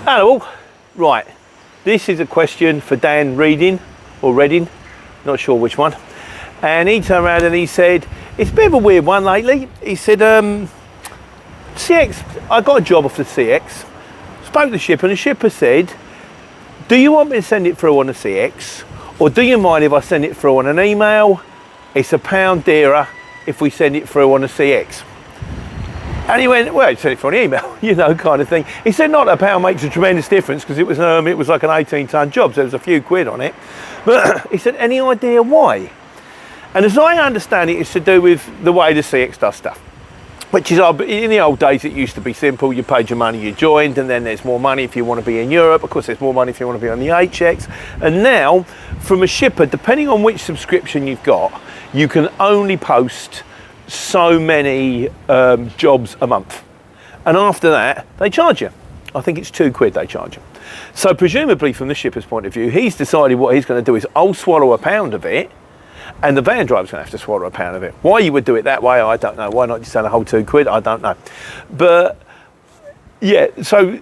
Hello all. Right, this is a question for Dan Reading, or Reading, not sure which one. And he turned around and he said, it's a bit of a weird one lately. He said, CX, I got a job off the CX, spoke to the shipper, and the shipper said, do you want me to send it through on the CX, or do you mind if I send it through on an email? It's £1 dearer if we send it through on the CX. And he went, well, send it for an email, you know, kind of thing. He said, not that £1 makes a tremendous difference, because it was like an 18-ton job, so there was a few quid on it. But he said, any idea why? And as I understand it, it's to do with the way the CX does stuff. Which is, in the old days, it used to be simple. You paid your money, you joined, and then there's more money if you want to be in Europe. Of course, there's more money if you want to be on the HX. And now, from a shipper, depending on which subscription you've got, you can only post so many jobs a month, and after that they charge you. I think it's £2 they charge you. So presumably from the shipper's point of view, he's decided what he's going to do is I'll swallow £1 of it, and the van driver's going to have to swallow £1 of it. Why you would do it that way, I don't know. Why not just sell a whole £2? I don't know. But yeah, so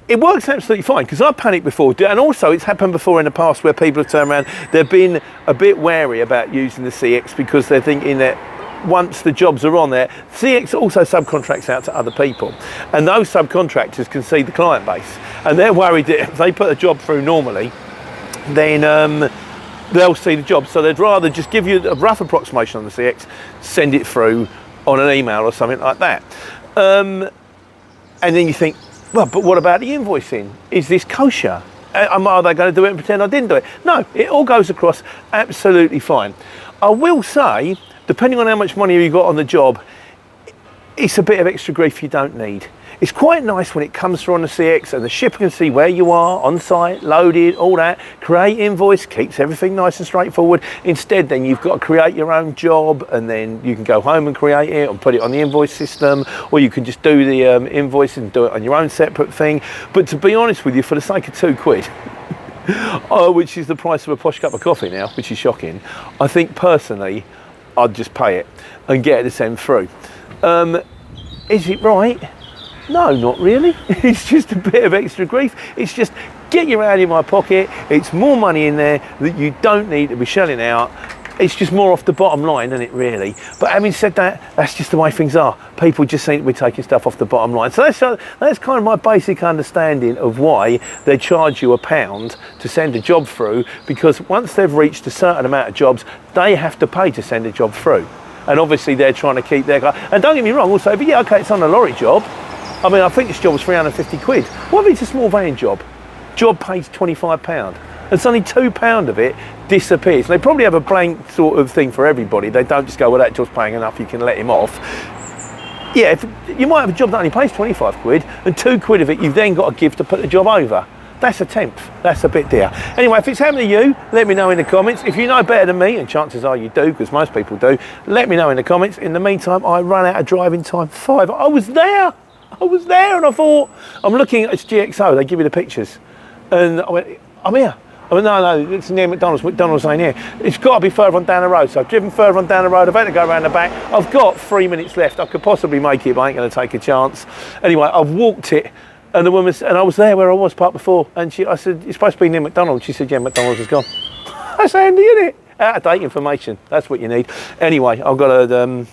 it works absolutely fine, because I've panicked before, and also it's happened before in the past where people have turned around, they've been a bit wary about using the CX because they're thinking that once the jobs are on there, CX also subcontracts out to other people, and those subcontractors can see the client base, and they're worried that if they put a job through normally, then they'll see the job, so they'd rather just give you a rough approximation on the CX, send it through on an email or something like that. And then you think, well, but what about the invoicing? Is this kosher? Are they going to do it and pretend I didn't do it? No, it all goes across absolutely fine. I will say, depending on how much money you got on the job, it's a bit of extra grief you don't need. It's quite nice when it comes through on the CX and the shipper can see where you are, on site, loaded, all that. Create invoice, keeps everything nice and straightforward. Instead, then you've got to create your own job, and then you can go home and create it and put it on the invoice system, or you can just do the invoice and do it on your own separate thing. But to be honest with you, for the sake of £2, which is the price of a posh cup of coffee now, which is shocking, I think personally, I'd just pay it and get it to send through. Is it right? No, not really. It's just a bit of extra grief. It's just get your hand in my pocket. It's more money in there that you don't need to be shelling out. It's just more off the bottom line, isn't it, really? But having said that, that's just the way things are. People just seem to be taking stuff off the bottom line. So that's kind of my basic understanding of why they charge you £1 to send a job through, because once they've reached a certain amount of jobs, they have to pay to send a job through. And obviously they're trying to keep their guy. And don't get me wrong, also, but yeah, okay, it's on a lorry job. I mean, I think this job was £350. What if it's a small van job? Job pays £25. And suddenly £2 of it disappears. And they probably have a blank sort of thing for everybody. They don't just go, well, that job's paying enough, you can let him off. Yeah, you might have a job that only pays £25, and £2 of it you've then got to give to put the job over. That's a tenth. That's a bit dear. Anyway, if it's happened to you, let me know in the comments. If you know better than me, and chances are you do, because most people do, let me know in the comments. In the meantime, I run out of driving time 5. I was there, and I thought, I'm looking at this GXO, they give you the pictures. And I went, I'm here. I went, no, it's near McDonald's. McDonald's ain't here. It's got to be further on down the road. So I've driven further on down the road. I've had to go around the back. I've got 3 minutes left. I could possibly make it, but I ain't going to take a chance. Anyway, I've walked it, and the woman, and I was there where I was parked before. And I said, you're supposed to be near McDonald's. She said, yeah, McDonald's is gone. That's handy, isn't it? Out of date information. That's what you need. Anyway, I've got to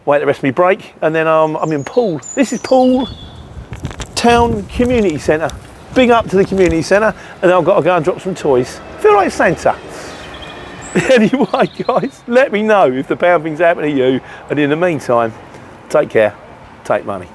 wait the rest of my break, and then I'm in Poole. This is Poole Town Community Centre. Big up to the community centre, and I've got to go and drop some toys. Feel like Santa. Anyway, guys, let me know if the pound thing's happening to you, and in the meantime, take care, take money.